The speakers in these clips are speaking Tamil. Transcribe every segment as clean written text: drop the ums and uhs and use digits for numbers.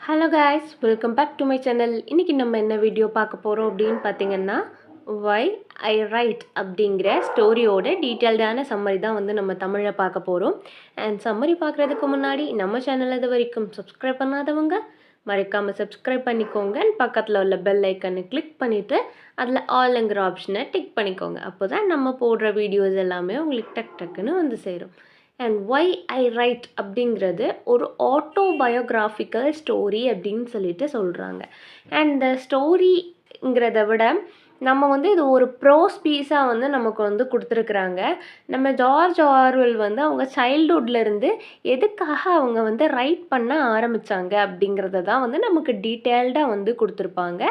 Hello guys, welcome back to my channel. இன்றைக்கி நம்ம என்ன வீடியோ பார்க்க போகிறோம் அப்படின்னு பார்த்தீங்கன்னா, வை ஐ ரைட் அப்படிங்கிற ஸ்டோரியோட டீட்டெயில்டான சம்மரி தான் வந்து நம்ம தமிழில் பார்க்க போகிறோம். அண்ட் சம்மரி பார்க்குறதுக்கு முன்னாடி நம்ம சேனல் இது வரைக்கும் சப்ஸ்கிரைப் பண்ணாதவங்க மறக்காமல் சப்ஸ்கிரைப் பண்ணிக்கோங்க. அண்ட் பக்கத்தில் உள்ள பெல் ஐக்கனை கிளிக் பண்ணிவிட்டு அதில் ஆல்ங்கிற ஆப்ஷனை டிக் பண்ணிக்கோங்க. அப்போ தான் நம்ம போடுற வீடியோஸ் எல்லாமே உங்களுக்கு டக்குன்னு வந்து சேரும். அண்ட் வை ஐ ரைட் அப்படிங்கிறது ஒரு ஆட்டோபயோகிராஃபிக்கல் ஸ்டோரி அப்படின்னு சொல்லிட்டு சொல்கிறாங்க. அண்ட் இந்த ஸ்டோரிங்கிறத விட நம்ம வந்து இது ஒரு ப்ரோஸ் பீஸாக வந்து நமக்கு வந்து கொடுத்துருக்குறாங்க. நம்ம ஜார்ஜ் ஆர்வெல் வந்து அவங்க சைல்டுஹுட்லேருந்து எதுக்காக அவங்க வந்து ரைட் பண்ண ஆரம்பித்தாங்க அப்படிங்கிறத தான் வந்து நமக்கு டீட்டெயில்டாக வந்து கொடுத்துருப்பாங்க.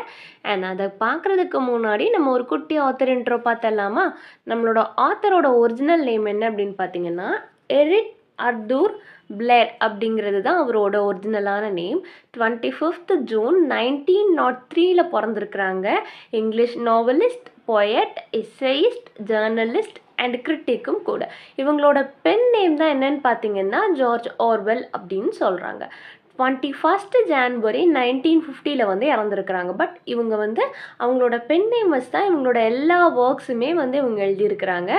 அண்ட் அதை பார்க்குறதுக்கு முன்னாடி நம்ம ஒரு குட்டி ஆத்தர் இன்ட்ரோ பார்த்தலாமா? நம்மளோட ஆத்தரோட ஒரிஜினல் நேம் என்ன அப்படின்னு பார்த்தீங்கன்னா, எரிக் அர்தூர் பிளேர் அப்படிங்கிறது தான் அவரோட ஒரிஜினலான நேம். 25th June 1903 பிறந்திருக்கிறாங்க. English novelist, poet, essayist, journalist and கிரிட்டிக்கும் கூட. இவங்களோட பென் நேம் தான் என்னன்னு பார்த்தீங்கன்னா ஜார்ஜ் ஆர்வெல் அப்படின்னு சொல்கிறாங்க. 21st January 1950 வந்து இறந்துருக்குறாங்க. பட் இவங்க வந்து அவங்களோட பென் நேம் வச்சு தான் இவங்களோட எல்லா ஒர்க்ஸுமே வந்து இவங்க எழுதியிருக்கிறாங்க.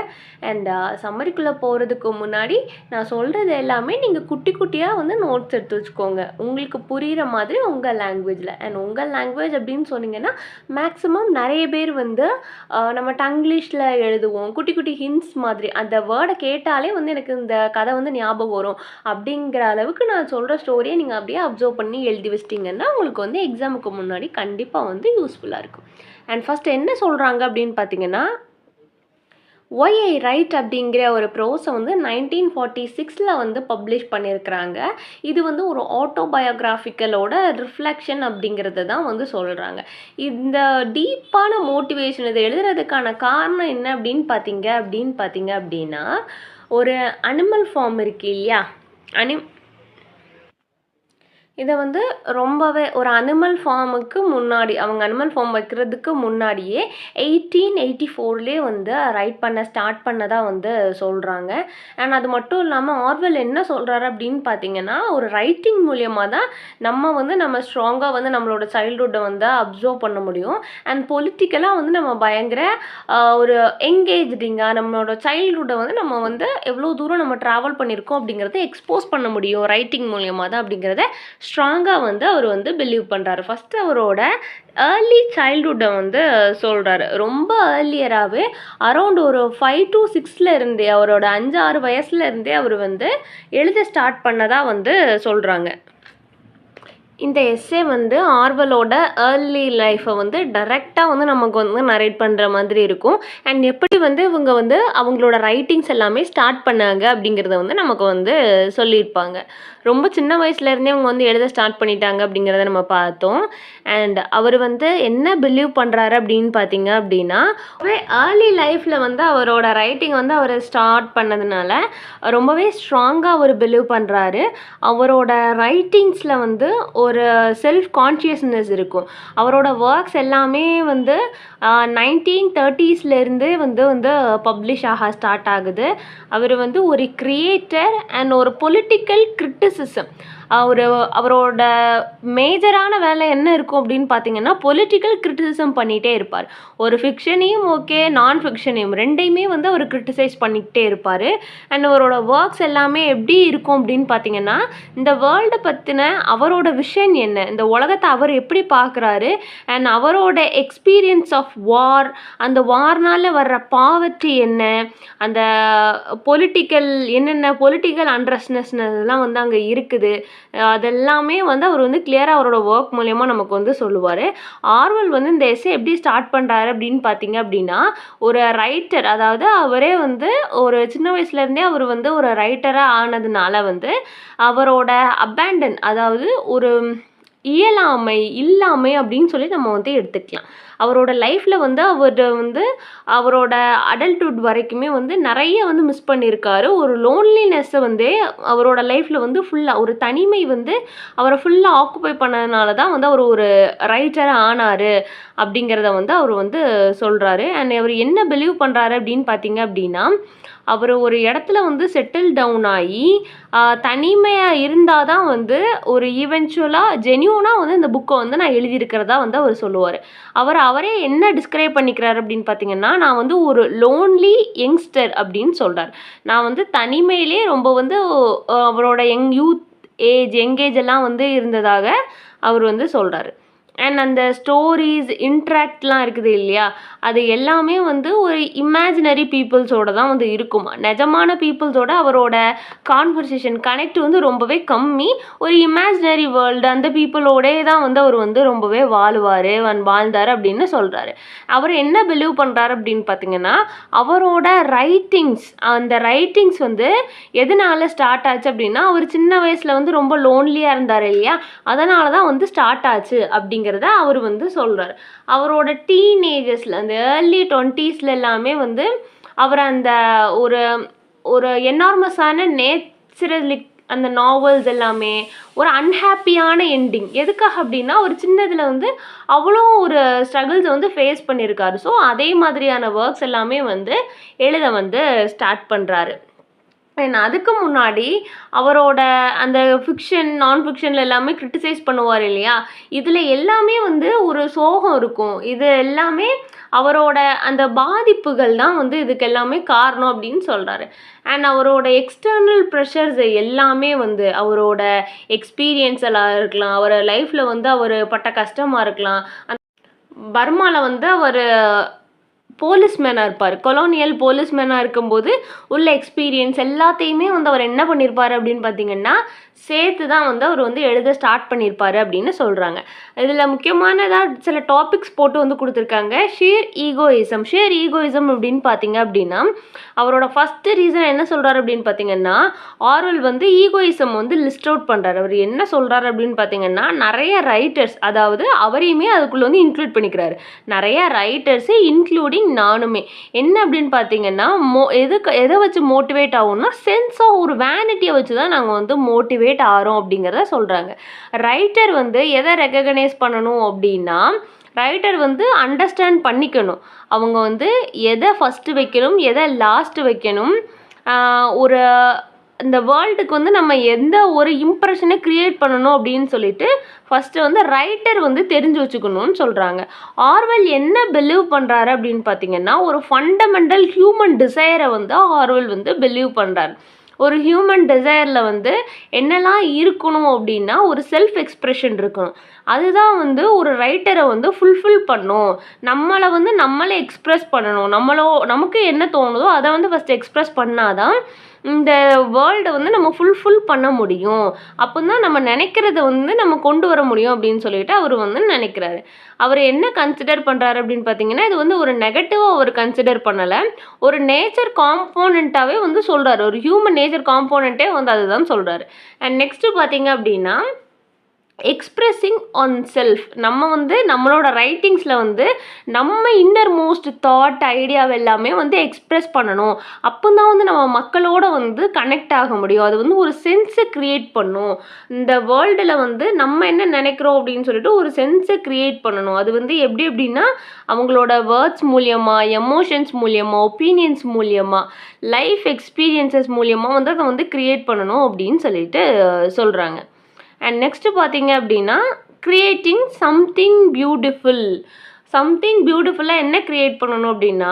அண்ட் சம்மரிக்குள்ளே போகிறதுக்கு முன்னாடி நான் சொல்கிறது எல்லாமே நீங்கள் குட்டி குட்டியாக வந்து நோட்ஸ் எடுத்து வச்சுக்கோங்க, உங்களுக்கு புரிகிற மாதிரி உங்கள் லாங்குவேஜில். அண்ட் உங்கள் லாங்குவேஜ் அப்படின்னு சொன்னீங்கன்னா மேக்ஸிமம் நிறைய பேர் வந்து நம்ம டங்கிலீஷில் எழுதுவோம், குட்டி குட்டி ஹிண்ட்ஸ் மாதிரி. அந்த வேர்டை கேட்டாலே வந்து எனக்கு இந்த கதை வந்து ஞாபகம் வரும் அப்படிங்கிற அளவுக்கு நான் சொல்கிற ஸ்டோரியை நீங்கள் அப்படியே அப்சர்வ் பண்ணி எழுதி வச்சிட்டிங்கன்னா உங்களுக்கு வந்து எக்ஸாமுக்கு முன்னாடி கண்டிப்பாக வந்து யூஸ்ஃபுல்லாக இருக்கும். அண்ட் ஃபஸ்ட் என்ன சொல்கிறாங்க அப்படின்னு பார்த்தீங்கன்னா, ஒய் ஐ ரைட் அப்படிங்கிற ஒரு ப்ரோஸை வந்து 1946 வந்து பப்ளிஷ் பண்ணியிருக்கிறாங்க. இது வந்து ஒரு ஆட்டோபயோகிராஃபிக்கலோட ரிஃப்ளெக்ஷன் அப்படிங்கிறத தான் வந்து சொல்கிறாங்க. இந்த டீப்பான மோட்டிவேஷன் இதை எழுதுறதுக்கான காரணம் என்ன அப்படின்னு பார்த்தீங்க அப்படின்னா, ஒரு அனிமல் ஃபார்ம் இருக்கு இல்லையா, இதை வந்து ரொம்பவே ஒரு அனிமல் ஃபார்முக்கு முன்னாடி, அவங்க அனிமல் ஃபார்ம் வைக்கிறதுக்கு முன்னாடியே 1884 வந்து ரைட் பண்ண ஸ்டார்ட் பண்ணதாக வந்து சொல்கிறாங்க. அண்ட் அது மட்டும் இல்லாமல் ஆர்வெல் என்ன சொல்கிறாரு அப்படின்னு பார்த்தீங்கன்னா, ஒரு ரைட்டிங் மூலியமாக தான் நம்ம ஸ்ட்ராங்காக வந்து நம்மளோட சைல்டுஹுட்டை வந்து அப்சர்வ் பண்ண முடியும். அண்ட் பொலிட்டிக்கலாக வந்து நம்ம பயங்கர ஒரு எங்கேஜ்டிங்காக நம்மளோட சைல்டுஹுட்டை வந்து நம்ம வந்து எவ்வளோ தூரம் நம்ம ட்ராவல் பண்ணியிருக்கோம் அப்படிங்கிறத எக்ஸ்போஸ் பண்ண முடியும் ரைட்டிங் மூலியமாக தான் அப்படிங்கிறத ஸ்ட்ராங்காக வந்து அவர் வந்து பிலீவ் பண்ணுறாரு. ஃபஸ்ட்டு அவரோட ஏர்லி சைல்டுஹுட்டை வந்து சொல்கிறாரு. ரொம்ப ஏர்லியராகவே அரௌண்ட் ஒரு 5 to 6 இருந்தே, அவரோட 5-6 வயசுல இருந்தே அவர் வந்து எழுத ஸ்டார்ட் பண்ணதாக வந்து சொல்கிறாங்க. இந்த எஸ்ஸே வந்து ஆர்வலோட ஏர்லி லைஃப்பை வந்து டைரெக்டாக வந்து நமக்கு வந்து நரேட் பண்ணுற மாதிரி இருக்கும். அண்ட் எப்படி வந்து இவங்க வந்து அவங்களோட ரைட்டிங்ஸ் எல்லாமே ஸ்டார்ட் பண்ணாங்க அப்படிங்கிறத வந்து நமக்கு வந்து சொல்லியிருப்பாங்க. ரொம்ப சின்ன வயசுலேருந்தே அவங்க வந்து எழுத ஸ்டார்ட் பண்ணிட்டாங்க அப்படிங்கிறத நம்ம பார்த்தோம். அண்ட் அவர் வந்து என்ன பிலீவ் பண்ணுறாரு அப்படின்னு பார்த்தீங்க அப்படின்னா, ஏர்லி லைஃப்பில் வந்து அவரோட ரைட்டிங் வந்து அவர் ஸ்டார்ட் பண்ணதுனால ரொம்பவே ஸ்ட்ராங்காக அவர் பிலீவ் பண்ணுறாரு. அவரோட ரைட்டிங்ஸில் வந்து ஒரு செல்ஃப் கான்ஷியஸ்னஸ் இருக்கும். அவரோட ஒர்க்ஸ் எல்லாமே வந்து 1930s வந்து பப்ளிஷ் ஆக ஸ்டார்ட் ஆகுது. அவர் வந்து ஒரு கிரியேட்டர் அண்ட் ஒரு பொலிட்டிக்கல் கிரிட்டிசிசம். அவரோட மேஜரான வேலை என்ன இருக்கும் அப்படின்னு பார்த்தீங்கன்னா, பொலிட்டிக்கல் கிரிட்டிசிசம் பண்ணிகிட்டே இருப்பார். ஒரு ஃபிக்ஷனையும் ஓகே, நான் ஃபிக்ஷனையும் ரெண்டையுமே வந்து அவர் கிரிட்டிசைஸ் பண்ணிக்கிட்டே இருப்பார். அண்ட் அவரோட ஒர்க்ஸ் எல்லாமே எப்படி இருக்கும் அப்படின்னு பார்த்தீங்கன்னா, இந்த வேர்ல்டை பற்றின அவரோட விஷன் என்ன, இந்த உலகத்தை அவர் எப்படி பார்க்குறாரு, அண்ட் அவரோட எக்ஸ்பீரியன்ஸ் ஆஃப் வார், அந்த வார்னால் வர்ற பாவர்ட்டி என்ன, அந்த என்னென்ன பொலிட்டிக்கல் அண்டர்ஸ்டன்ஸ்லாம் வந்து அங்கே இருக்குது, அதெல்லாமே வந்து அவர் வந்து கிளியராக அவரோட ஒர்க் மூலயமா நமக்கு வந்து சொல்லுவார். ஆர்வெல் வந்து இந்த எஸ்ஸே எப்படி ஸ்டார்ட் பண்ணுறாரு அப்படின்னு பார்த்தீங்க அப்படின்னா, ஒரு ரைட்டர், அதாவது அவரே வந்து ஒரு சின்ன வயசுலேருந்தே அவர் வந்து ஒரு ரைட்டராக ஆனதுனால வந்து அவரோட அபேண்டன், அதாவது ஒரு இல்லாமை அப்படின்னு சொல்லி நம்ம வந்து எடுத்துக்கலாம். அவரோட லைஃப்பில் வந்து அவரோட அடல்ட்ஹுட் வரைக்குமே வந்து நிறைய வந்து மிஸ் பண்ணியிருக்காரு. ஒரு லோன்லினஸ்ஸை வந்து அவரோட லைஃப்பில் வந்து ஃபுல்லாக ஒரு தனிமை வந்து அவரை ஃபுல்லாக ஆக்குப்பை பண்ணதுனால தான் வந்து அவர் ஒரு ரைட்டராக ஆனார் அப்படிங்கிறத வந்து அவர் வந்து சொல்கிறாரு. அண்ட் அவர் என்ன பிலீவ் பண்ணுறாரு அப்படின்னு பார்த்தீங்க அப்படின்னா, அவர் ஒரு இடத்துல வந்து செட்டில் டவுன் ஆகி தனிமையாக இருந்தால் தான் வந்து ஒரு ஈவென்ச்சுவலாக ஜென்யூன் ஜென்யூனாக வந்து இந்த புக்கை வந்து நான் எழுதியிருக்கிறதா வந்து அவர் சொல்லுவார். அவரே என்ன டிஸ்கிரைப் பண்ணிக்கிறார் அப்படின்னு பார்த்தீங்கன்னா, நான் வந்து ஒரு லோன்லி யங்ஸ்டர் அப்படின்னு சொல்கிறார். நான் வந்து தனிமையிலே ரொம்ப வந்து அவரோட யங் ஏஜ் எல்லாம் வந்து இருந்ததாக அவர் வந்து சொல்கிறாரு. அண்ட் அந்த ஸ்டோரிஸ் இன்ட்ராக்ட்லாம் இருக்குது இல்லையா, அது எல்லாமே வந்து ஒரு இமேஜினரி பீப்புள்ஸோட தான் வந்து இருக்குமா. நிஜமான பீப்புள்ஸோட அவரோட கான்வர்சேஷன் கனெக்ட் வந்து ரொம்பவே கம்மி. ஒரு இமேஜினரி வேர்ல்டு அந்த பீப்புளோடே தான் வந்து அவர் வந்து ரொம்பவே வாழ்ந்தார் அப்படின்னு சொல்கிறாரு. அவர் என்ன பிலீவ் பண்ணுறாரு அப்படின்னு பார்த்தீங்கன்னா, அவரோட அந்த ரைட்டிங்ஸ் வந்து எதனால ஸ்டார்ட் ஆச்சு அப்படின்னா, அவர் சின்ன வயசில் வந்து ரொம்ப லோன்லியாக இருந்தார் இல்லையா, அதனால தான் வந்து ஸ்டார்ட் ஆச்சு அப்படிங்கிறத அவர் வந்து சொல்கிறார். அவரோட டீனேஜஸில் அந்த ஏர்லி 20s எல்லாமே வந்து அவர் அந்த ஒரு ஒரு எனார்மஸான நேச்சுரலிக் அந்த நாவல்ஸ் எல்லாமே ஒரு அன்ஹாப்பியான எண்டிங். எதுக்காக அப்படின்னா, ஒரு சின்னதில் வந்து அவ்வளோ ஒரு ஸ்ட்ரகிள்ஸை வந்து ஃபேஸ் பண்ணியிருக்காரு. ஸோ அதே மாதிரியான ஒர்க்ஸ் எல்லாமே வந்து எழுத வந்து ஸ்டார்ட் பண்ணுறாரு. அதுக்கு முன்னாடி அவரோட அந்த நான் ஃபிக்ஷனில் எல்லாமே கிரிட்டிசைஸ் பண்ணுவார் இல்லையா, இதில் எல்லாமே வந்து ஒரு சோகம் இருக்கும். இது எல்லாமே அவரோட அந்த பாதிப்புகள் தான் வந்து இதுக்கு எல்லாமே காரணம் அப்படின்னு சொல்கிறாரு. அண்ட் அவரோட எக்ஸ்டர்னல் ப்ரெஷர்ஸ் எல்லாமே வந்து அவரோட எக்ஸ்பீரியன்ஸ் எல்லாம் இருக்கலாம், அவர் லைஃப்பில் வந்து அவர் பட்ட கஷ்டமாக இருக்கலாம். பர்மாவில் வந்து அவர் போலீஸ்மேனாக இருப்பார். கொலோனியல் போலீஸ்மேனாக இருக்கும்போது உள்ள எக்ஸ்பீரியன்ஸ் எல்லாத்தையுமே வந்து அவர் என்ன பண்ணியிருப்பார் அப்படின்னு பார்த்தீங்கன்னா, சேர்த்து தான் வந்து அவர் வந்து எழுத ஸ்டார்ட் பண்ணியிருப்பார் அப்படின்னு சொல்கிறாங்க. இதில் முக்கியமானதாக சில டாபிக்ஸ் போட்டு வந்து கொடுத்துருக்காங்க. ஷியர் ஈகோயிசம் அப்படின்னு பார்த்தீங்க அப்படின்னா, அவரோட ஃபஸ்ட்டு ரீசன் என்ன சொல்கிறார் அப்படின்னு பார்த்தீங்கன்னா, ஆர்வெல் வந்து ஈகோயிசம் வந்து லிஸ்ட் அவுட் பண்ணுறாரு. அவர் என்ன சொல்கிறாரு அப்படின்னு பார்த்தீங்கன்னா, நிறைய ரைட்டர்ஸ், அதாவது அவரையுமே அதுக்குள்ளே வந்து இன்க்ளூட் பண்ணிக்கிறாரு. நிறைய ரைட்டர்ஸு இன்க்ளூடிங் நானுமே என்ன அப்படின்னு பார்த்தீங்கன்னா, எதை வச்சு மோட்டிவேட் ஆகும்னா, சென்ஸ் ஆஃப் ஒரு வேனிட்டியை வச்சு தான் நாங்கள் வந்து மோட்டிவேட் ஆகிறோம் அப்படிங்கிறத சொல்கிறாங்க. ரைட்டர் வந்து எதை ரெகக்னைஸ் பண்ணணும் அப்படின்னா, ரைட்டர் வந்து அண்டர்ஸ்டாண்ட் பண்ணிக்கணும். அவங்க வந்து எதை ஃபஸ்ட்டு வைக்கணும், எதை லாஸ்ட்டு வைக்கணும், ஒரு இந்த வேர்ல்டுக்கு வந்து நம்ம எந்த ஒரு இம்ப்ரெஷனை க்ரியேட் பண்ணணும் அப்படின்னு சொல்லிட்டு ஃபஸ்ட்டு வந்து ரைட்டர் வந்து தெரிஞ்சு வச்சுக்கணும்னு சொல்கிறாங்க. ஆர்வெல் என்ன பிலீவ் பண்ணுறாரு அப்படின்னு பார்த்தீங்கன்னா, ஒரு ஃபண்டமெண்டல் ஹியூமன் டிசைரை வந்து ஆர்வெல் வந்து பிலீவ் பண்ணுறாரு. ஒரு ஹியூமன் டிசைரில் வந்து என்னெல்லாம் இருக்கணும் அப்படின்னா, ஒரு செல்ஃப் எக்ஸ்ப்ரெஷன் இருக்கணும். அதுதான் வந்து ஒரு ரைட்டரை வந்து ஃபுல்ஃபில் பண்ணும். நம்மளை வந்து நம்மளே எக்ஸ்ப்ரெஸ் பண்ணணும். நமக்கு என்ன தோணுதோ அதை வந்து ஃபஸ்ட்டு எக்ஸ்ப்ரெஸ் பண்ணாதான் இந்த வேர்ல்டை வந்து நம்ம ஃபுல்ஃபில் பண்ண முடியும். அப்போ தான் நம்ம நினைக்கிறத வந்து நம்ம கொண்டு வர முடியும் அப்படின்னு சொல்லிட்டு அவர் வந்து நினைக்கிறாரு. அவர் என்ன கன்சிடர் பண்ணுறாரு அப்படின்னு பார்த்தீங்கன்னா, இது வந்து ஒரு நெகட்டிவாக அவர் கன்சிடர் பண்ணலை, ஒரு நேச்சர் காம்போனண்ட்டாகவே வந்து சொல்கிறாரு. ஒரு ஹியூமன் நேச்சர் காம்போனண்ட்டே வந்து அதுதான் சொல்கிறாரு. அண்ட் நெக்ஸ்ட்டு பார்த்தீங்க அப்படின்னா, எக்ஸ்ப்ரெஸிங் ஆன் செல்ஃப். நம்ம வந்து நம்மளோட ரைட்டிங்ஸில் வந்து நம்ம இன்னர் மோஸ்ட் தாட் ஐடியாவை எல்லாமே வந்து எக்ஸ்ப்ரெஸ் பண்ணணும். அப்போ தான் வந்து நம்ம மக்களோட வந்து கனெக்ட் ஆக முடியும். அது வந்து ஒரு சென்ஸை க்ரியேட் பண்ணும். இந்த வேர்ல்டில் வந்து நம்ம என்ன நினைக்கிறோம் அப்படின்னு சொல்லிட்டு ஒரு சென்ஸை க்ரியேட் பண்ணணும். அது வந்து எப்படி எப்படின்னா, அவங்களோட வேர்ட்ஸ் மூலியமாக, எமோஷன்ஸ் மூலியமாக, ஒப்பீனியன்ஸ் மூலியமாக, லைஃப் எக்ஸ்பீரியன்சஸ் மூலியமாக வந்து அதை வந்து க்ரியேட் பண்ணணும் அப்படின்னு சொல்லிட்டு சொல்கிறாங்க. அண்ட் நெக்ஸ்ட்டு பார்த்தீங்க அப்படின்னா, க்ரியேட்டிங் சம்திங் பியூட்டிஃபுல்லாக என்ன க்ரியேட் பண்ணணும் அப்படின்னா,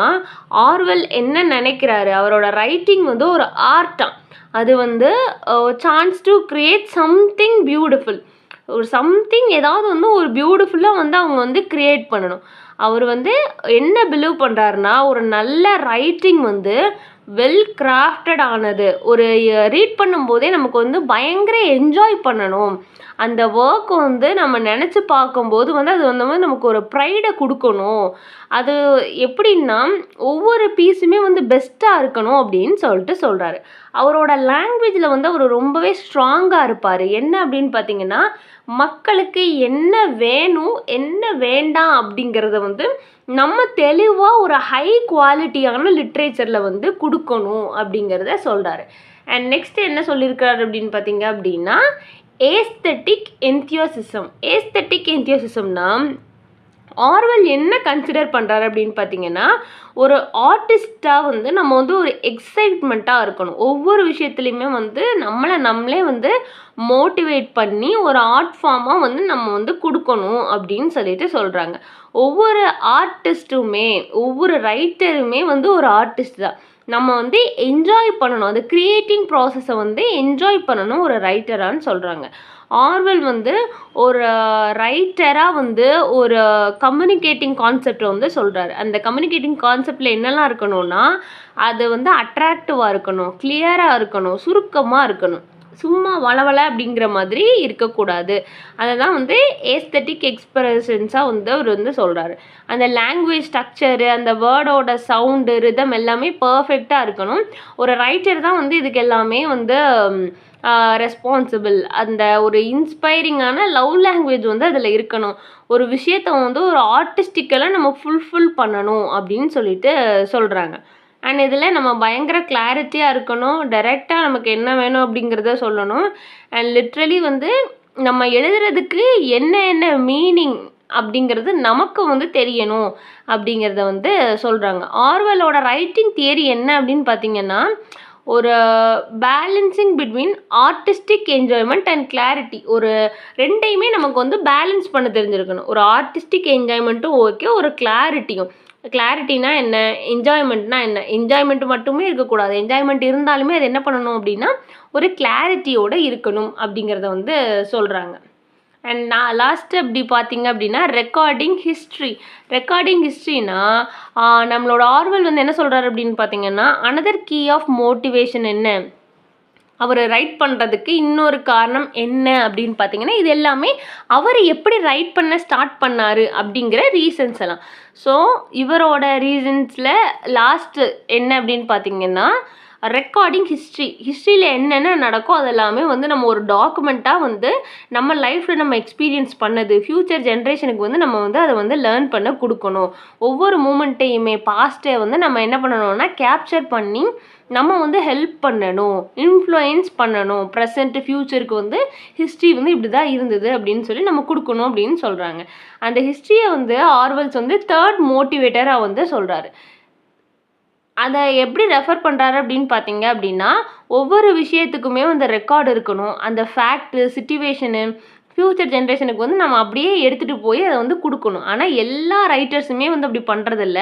ஆர்வெல் என்ன நினைக்கிறாரு, அவரோட ரைட்டிங் வந்து ஒரு ஆர்ட்டாக, அது வந்து chance to create something beautiful. ஒரு சம்திங் ஏதாவது வந்து ஒரு பியூட்டிஃபுல்லாக வந்து அவங்க வந்து க்ரியேட் பண்ணணும். அவர் வந்து என்ன பிலீவ் பண்ணுறாருன்னா, ஒரு நல்ல ரைட்டிங் வந்து வெல் கிராஃப்டட் ஆனது. ஒரு ரீட் பண்ணும்போதே நமக்கு வந்து பயங்கர என்ஜாய் பண்ணணும். அந்த ஒர்க் வந்து நம்ம நினச்சி பார்க்கும்போது வந்து அது வந்து நமக்கு ஒரு ப்ரைடை கொடுக்கணும். அது எப்படின்னா, ஒவ்வொரு பீஸுமே வந்து பெஸ்ட்டாக இருக்கணும் அப்படின்னு சொல்லிட்டு சொல்கிறாரு. அவரோட லாங்குவேஜில் வந்து அவர் ரொம்பவே ஸ்ட்ராங்காக இருப்பார். என்ன அப்படின்னு பார்த்தீங்கன்னா, மக்களுக்கு என்ன வேணும் என்ன வேண்டாம் அப்படிங்கிறத வந்து நம்ம தெளிவாக ஒரு ஹை குவாலிட்டியான லிட்ரேச்சரில் வந்து கொடுக்கணும் அப்படிங்கிறத சொல்கிறாரு. அண்ட் நெக்ஸ்ட் என்ன சொல்லியிருக்காரு அப்படின்னு பார்த்தீங்க அப்படின்னா, ஏஸ்தட்டிக் என்தியோசிசம்னா ஆர்வெல் என்ன கன்சிடர் பண்ணுறாரு அப்படின்னு பார்த்தீங்கன்னா, ஒரு ஆர்டிஸ்ட்டாக வந்து நம்ம வந்து ஒரு எக்ஸைட்மெண்ட்டாக இருக்கணும். ஒவ்வொரு விஷயத்துலையுமே வந்து நம்மளே வந்து மோட்டிவேட் பண்ணி ஒரு ஆர்ட் ஃபார்மாக வந்து நம்ம வந்து கொடுக்கணும் அப்படின்னு சொல்லிட்டு சொல்கிறாங்க. ஒவ்வொரு ஆர்டிஸ்ட்டுமே, ஒவ்வொரு ரைட்டருமே வந்து ஒரு ஆர்டிஸ்ட் தான். நம்ம வந்து என்ஜாய் பண்ணணும். அந்த கிரியேட்டிங் ப்ராசஸை வந்து என்ஜாய் பண்ணணும் ஒரு ரைட்டரான்னு சொல்கிறாங்க. ஆர்வெல் வந்து ஒரு ரைட்டராக வந்து ஒரு கம்யூனிகேட்டிங் கான்செப்டை வந்து சொல்கிறாரு. அந்த கம்யூனிகேட்டிங் கான்செப்டில் என்னெல்லாம் இருக்கணும்னா, அது வந்து அட்ராக்டிவாக இருக்கணும், கிளியராக இருக்கணும், சுருக்கமாக இருக்கணும், சும்மா வளவள அப்படிங்கிற மாதிரி இருக்கக்கூடாது. அதை தான் வந்து ஏஸ்தட்டிக் எக்ஸ்பிரஷன்ஸாக வந்து அவர் வந்து சொல்கிறாரு. அந்த லாங்குவேஜ் ஸ்ட்ரக்சரு, அந்த வேர்டோட சவுண்டு, ரிதம் எல்லாமே பர்ஃபெக்டாக இருக்கணும். ஒரு ரைட்டர் தான் வந்து இதுக்கு எல்லாமே வந்து ரெஸ்பான்சிபிள். அந்த ஒரு இன்ஸ்பைரிங்கான லவ் லாங்குவேஜ் வந்து அதில் இருக்கணும். ஒரு விஷயத்த வந்து ஒரு ஆர்டிஸ்டிக்கலாக நம்ம ஃபுல்ஃபில் பண்ணணும் அப்படின்னு சொல்லிட்டு சொல்கிறாங்க. அண்ட் இதில் நம்ம பயங்கர கிளாரிட்டியாக இருக்கணும். டைரெக்டாக நமக்கு என்ன வேணும் அப்படிங்கிறத சொல்லணும். அண்ட் லிட்ரலி வந்து நம்ம எழுதுறதுக்கு என்ன என்ன மீனிங் அப்படிங்கிறது நமக்கு வந்து தெரியணும் அப்படிங்கிறத வந்து சொல்கிறாங்க. ஆர்வெலோட ரைட்டிங் தியரி என்ன அப்படின்னு பார்த்தீங்கன்னா, ஒரு balancing between artistic enjoyment and clarity. ஒரு 2யுமே நமக்கு வந்து பேலன்ஸ் பண்ண தெரிஞ்சிருக்கணும். ஒரு ஆர்டிஸ்டிக் என்ஜாய்மெண்ட்டும் ஓகே, ஒரு கிளாரிட்டியும். கிளாரிட்டினா என்ன, என்ஜாய்மெண்ட்னா என்ன? என்ஜாய்மெண்ட் மட்டுமே இருக்கக்கூடாது. என்ஜாய்மெண்ட் இருந்தாலுமே அது என்ன பண்ணணும் அப்படின்னா, ஒரு கிளாரிட்டியோட இருக்கணும் அப்படிங்கிறத வந்து சொல்கிறாங்க. அண்ட் நான் லாஸ்ட்டு அப்படி பார்த்தீங்க அப்படின்னா, ரெக்கார்டிங் ஹிஸ்ட்ரினா நம்மளோட ஆர்வெல் வந்து என்ன சொல்கிறாரு அப்படின்னு பார்த்தீங்கன்னா, அனதர் கீ ஆஃப் மோட்டிவேஷன் என்ன, அவர் ரைட் பண்ணுறதுக்கு இன்னொரு காரணம் என்ன அப்படின்னு பார்த்தீங்கன்னா, இது எல்லாமே அவர் எப்படி ரைட் பண்ண ஸ்டார்ட் பண்ணார் அப்படிங்கிற ரீசன்ஸ் எல்லாம். ஸோ இவரோட ரீசன்ஸில் லாஸ்ட்டு என்ன அப்படின்னு பார்த்தீங்கன்னா, ரெக்கார்டிங் ஹிஸ்ட்ரியில் என்னென்ன நடக்கோ அதெல்லாமே வந்து நம்ம ஒரு டாக்குமெண்ட்டாக வந்து நம்ம லைஃப்பில் நம்ம எக்ஸ்பீரியன்ஸ் பண்ணது ஃப்யூச்சர் ஜென்ரேஷனுக்கு வந்து நம்ம வந்து அதை வந்து லேர்ன் பண்ண கொடுக்கணும். ஒவ்வொரு மூமெண்ட்டையுமே பாஸ்ட்டை வந்து நம்ம என்ன பண்ணணும்னா கேப்சர் பண்ணி நம்ம வந்து ஹெல்ப் பண்ணணும், இன்ஃப்ளூயன்ஸ் பண்ணணும். ப்ரெசென்ட்டு ஃப்யூச்சருக்கு வந்து ஹிஸ்ட்ரி வந்து இப்படி தான் இருந்தது அப்படின்னு சொல்லி நம்ம கொடுக்கணும் அப்படின்னு சொல்கிறாங்க. அந்த ஹிஸ்ட்ரியை வந்து ஆர்வெல்ஸ் வந்து 3rd மோட்டிவேட்டராக வந்து சொல்கிறாரு. அதை எப்படி ரெஃபர் பண்ணுறாரு அப்படின்னு பார்த்தீங்க அப்படின்னா, ஒவ்வொரு விஷயத்துக்குமே வந்து ரெக்கார்டு இருக்கணும். அந்த ஃபேக்ட்டு, சிச்சுவேஷனு, ஃப்யூச்சர் ஜென்ரேஷனுக்கு வந்து நம்ம அப்படியே எடுத்துகிட்டு போய் அதை வந்து கொடுக்கணும். ஆனால் எல்லா ரைட்டர்ஸுமே வந்து அப்படி பண்ணுறதில்ல.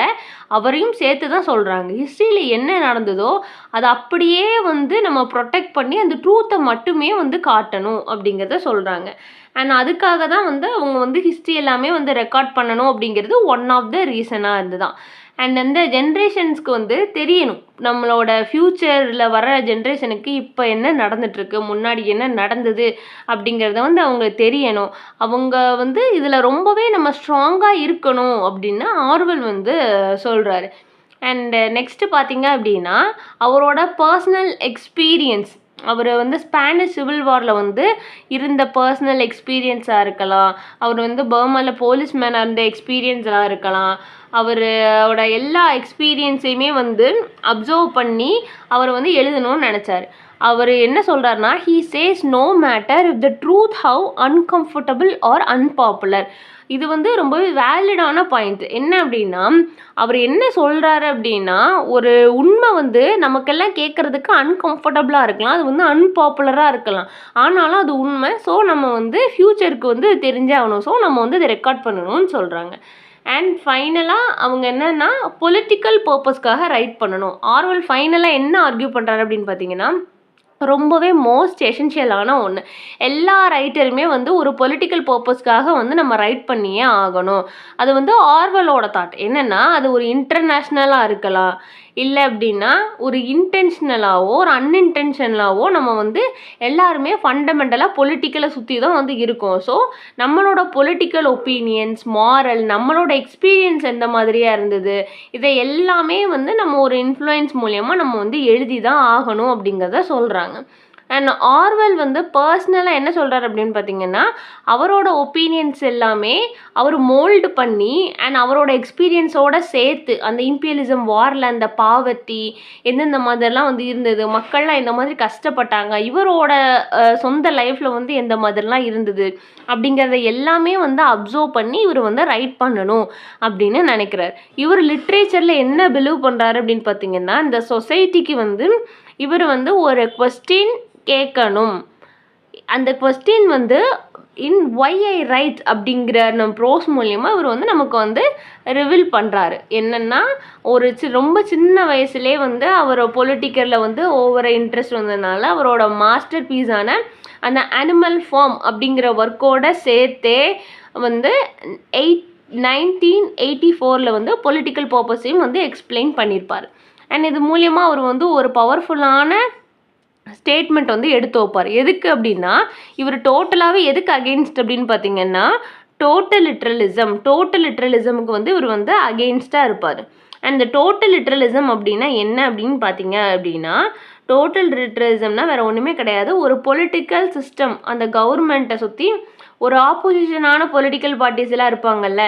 அவரையும் சேர்த்து தான் சொல்கிறாங்க. ஹிஸ்ட்ரியில் என்ன நடந்ததோ அதை அப்படியே வந்து நம்ம ப்ரொடெக்ட் பண்ணி அந்த ட்ரூத்தை மட்டுமே வந்து காட்டணும் அப்படிங்கிறத சொல்கிறாங்க. அண்ட் அதுக்காக தான் வந்து அவங்க வந்து ஹிஸ்ட்ரி எல்லாமே வந்து ரெக்கார்ட் பண்ணணும் அப்படிங்கிறது ஒன் ஆஃப் த ரீசனாக இருந்து தான். அண்ட் அந்த ஜென்ரேஷன்ஸ்க்கு வந்து தெரியணும், நம்மளோட ஃப்யூச்சரில் வர ஜென்ரேஷனுக்கு இப்போ என்ன நடந்துகிட்ருக்கு, முன்னாடி என்ன நடந்தது அப்படிங்கிறத வந்து அவங்களுக்கு தெரியணும். அவங்க வந்து இதில் ரொம்பவே நம்ம ஸ்ட்ராங்காக இருக்கணும் அப்படின்னு ஆர்வெல் வந்து சொல்கிறாரு. அண்டு நெக்ஸ்ட்டு பார்த்தீங்க அப்படின்னா, அவரோட பர்சனல் எக்ஸ்பீரியன்ஸ், அவர் வந்து ஸ்பானிஷ் சிவில் வாரில் வந்து இருந்த பர்சனல் எக்ஸ்பீரியன்ஸாக இருக்கலாம், அவர் வந்து பர்மாவில் போலீஸ்மேனாக இருந்த எக்ஸ்பீரியன்ஸாக இருக்கலாம், அவரோட எல்லா எக்ஸ்பீரியன்ஸையுமே வந்து அப்சர்வ் பண்ணி அவர் வந்து எழுதணும்னு நினச்சார். அவர் என்ன சொல்கிறாருன்னா, he says no matter if the truth how uncomfortable or unpopular. இது வந்து ரொம்பவே வேலிடான பாயிண்ட். என்ன அப்படின்னா, அவர் என்ன சொல்கிறாரு அப்படின்னா, ஒரு உண்மை வந்து நமக்கெல்லாம் கேட்குறதுக்கு அன்கம்ஃபர்டபுளாக இருக்கலாம், அது வந்து அன்பாப்புலராக இருக்கலாம், ஆனாலும் அது உண்மை. ஸோ நம்ம வந்து ஃப்யூச்சருக்கு வந்து தெரிஞ்சே ஆகணும். ஸோ நம்ம வந்து இதை ரெக்கார்ட் பண்ணணும்னு சொல்கிறாங்க. அண்ட் ஃபைனலாக அவங்க என்னென்னா பொலிட்டிக்கல் பர்பஸ்க்காக ரைட் பண்ணணும். ஆர்வெல் ஃபைனலாக என்ன ஆர்கியூ பண்ணுறாரு அப்படின்னு பார்த்தீங்கன்னா, ரொம்பவே மோஸ்ட் எசென்ஷியலான ஒன்று. எல்லா ரைட்டருமே வந்து ஒரு பொலிட்டிக்கல் பர்பஸ்க்காக வந்து நம்ம ரைட் பண்ணியே ஆகணும். அது வந்து ஆர்வெலோட தாட் என்னென்னா, அது ஒரு இன்டர்நேஷ்னலாக இருக்கலாம், இல்லை அப்படின்னா ஒரு இன்டென்ஷனலாகவோ ஒரு அன்இன்டென்ஷனலாகவோ நம்ம வந்து எல்லாருமே ஃபண்டமெண்டலாக பொலிட்டிக்கலை சுற்றி தான் வந்து இருக்கோம். ஸோ நம்மளோட பொலிட்டிக்கல் ஒப்பீனியன்ஸ், மாரல், நம்மளோட எக்ஸ்பீரியன்ஸ் எந்த மாதிரியாக இருந்தது, இதை எல்லாமே வந்து நம்ம ஒரு இன்ஃப்ளூயன்ஸ் மூலயமா நம்ம வந்து எழுதி தான் ஆகணும் அப்படிங்கிறத சொல்கிறாங்க. அண்ட் ஆர்வெல் வந்து பர்சனலாக என்ன சொல்கிறார் அப்படின்னு பார்த்தீங்கன்னா, அவரோட ஒப்பீனியன்ஸ் எல்லாமே அவர் மோல்டு பண்ணி அண்ட் அவரோட எக்ஸ்பீரியன்ஸோடு சேர்த்து அந்த இம்பீரியலிசம் வாரில் அந்த பாவர்ட்டி எந்தெந்த மாதிரிலாம் வந்து இருந்தது, மக்கள்லாம் எந்த மாதிரி கஷ்டப்பட்டாங்க, இவரோட சொந்த லைஃப்பில் வந்து எந்த மாதிரிலாம் இருந்தது அப்படிங்கிறத எல்லாமே வந்து அப்சர்வ் பண்ணி இவர் வந்து ரைட் பண்ணணும் அப்படின்னு நினைக்கிறார். இவர் லிட்ரேச்சரில் என்ன பிலீவ் பண்ணுறாரு அப்படின்னு பார்த்தீங்கன்னா, இந்த சொசைட்டிக்கு வந்து இவர் வந்து ஒரு கொஸ்டின் கேட்கணும். அந்த கொஸ்டின் வந்து இன் ஒய் ஐ ரைட் அப்படிங்கிற நம்ம ப்ரோஸ் மூலியமாக இவர் வந்து நமக்கு வந்து ரிவீல் பண்ணுறாரு. என்னென்னா ஒரு ரொம்ப சின்ன வயசுலேயே வந்து அவர் பொலிட்டிக்கலில் வந்து ஓவர இன்ட்ரெஸ்ட் வந்ததுனால அவரோட மாஸ்டர் பீஸான அந்த அனிமல் ஃபார்ம் அப்படிங்கிற ஒர்க்கோட சேர்த்தே வந்து 1984 வந்து பொலிட்டிக்கல் பர்பஸையும் வந்து எக்ஸ்பிளைன் பண்ணியிருப்பார். அண்ட் இது மூலியமாக அவர் வந்து ஒரு பவர்ஃபுல்லான ஸ்டேட்மெண்ட் வந்து எடுத்து வைப்பார். எதுக்கு அப்படின்னா, இவர் டோட்டலாகவே எதுக்கு அகெயின்ஸ்ட் அப்படின்னு பார்த்தீங்கன்னா, டோட்டல் லிட்ரலிசமுக்கு வந்து இவர் வந்து அகெயின்ஸ்டாக இருப்பார். அண்ட் இந்த டோட்டல் லிட்ரலிசம் அப்படின்னா என்ன அப்படின்னு பார்த்தீங்க அப்படின்னா, டோட்டல் லிட்ரலிசம்னா வேறு ஒன்றுமே கிடையாது. ஒரு பொலிட்டிக்கல் சிஸ்டம் அந்த கவர்மெண்ட்டை சுற்றி ஒரு ஆப்போசிஷனான பொலிட்டிக்கல் பார்ட்டிஸ் எல்லாம் இருப்பாங்கல்ல,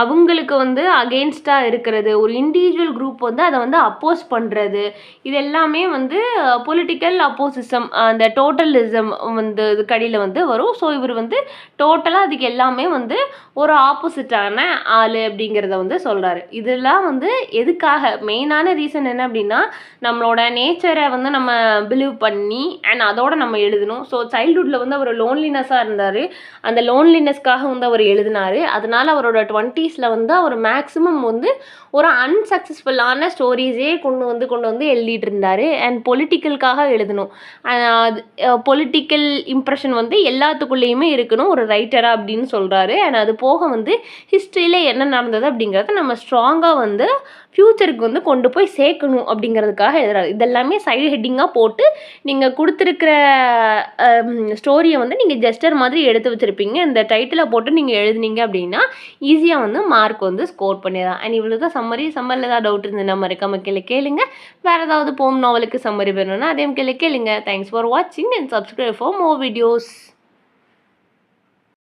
அவங்களுக்கு வந்து அகெயின்ஸ்டாக இருக்கிறது, ஒரு இண்டிவிஜுவல் குரூப் வந்து அதை வந்து அப்போஸ் பண்ணுறது, இது எல்லாமே வந்து பொலிட்டிக்கல் அப்போசிசம் அந்த டோட்டலிசம் வந்து இது கடியில் வந்து வரும். ஸோ இவர் வந்து டோட்டலாக அதுக்கு எல்லாமே வந்து ஒரு ஆப்போசிட்டான ஆள் அப்படிங்கிறத வந்து சொல்கிறாரு. இதெல்லாம் வந்து எதுக்காக மெயினான ரீசன் என்ன அப்படின்னா, நம்மளோட நேச்சரை வந்து நம்ம பிலீவ் பண்ணி அண்ட் அதோடு நம்ம எழுதணும். ஸோ சைல்ட்ஹுட்டில் வந்து அவர் லோன்லினஸாக இருந்தார். அந்த லோன்லினஸ்க்காக வந்து அவர் எழுதினார். அதனால் அவரோட 20s வந்து அவர் மேக்ஸிமம் வந்து ஒரு அன்சக்ஸஸ்ஃபுல்லான ஸ்டோரிஸே கொண்டு வந்து எழுதிட்டு இருந்தார். அண்ட் பொலிட்டிக்கலுக்காக எழுதணும். பொலிட்டிக்கல் இம்ப்ரெஷன் வந்து எல்லாத்துக்குள்ளேயுமே இருக்கணும் ஒரு ரைட்டராக அப்படின்னு சொல்கிறாரு. அண்ட் அது போக வந்து ஹிஸ்ட்ரியில் என்ன நடந்தது அப்படிங்கிறத நம்ம ஸ்ட்ராங்காக வந்து ஃப்யூச்சருக்கு வந்து கொண்டு போய் சேர்க்கணும் அப்படிங்கிறதுக்காக எழுதுறாரு. இதெல்லாமே சைடு ஹெட்டிங்காக போட்டு நீங்கள் கொடுத்துருக்கிற ஸ்டோரியை வந்து நீங்கள் ஜெஸ்டர் மாதிரி எடுத்து வச்சுருப்பீங்க. இந்த டைட்டிலை போட்டு நீங்கள் எழுதுனீங்க அப்படின்னா ஈஸியாக வந்து மார்க் வந்து ஸ்கோர் பண்ணிடலாம். அண்ட் இவ்வளோ தான் சம்மரியில் ஏதாவது டவுட் இருந்ததுன்னா மறக்காம கேளுங்க. வேறு ஏதாவது போம் நாவலுக்கு சம்மரி வேணும்னா அதே கேளுங்க. தேங்க்ஸ் ஃபார் வாட்சிங் and subscribe for more videos.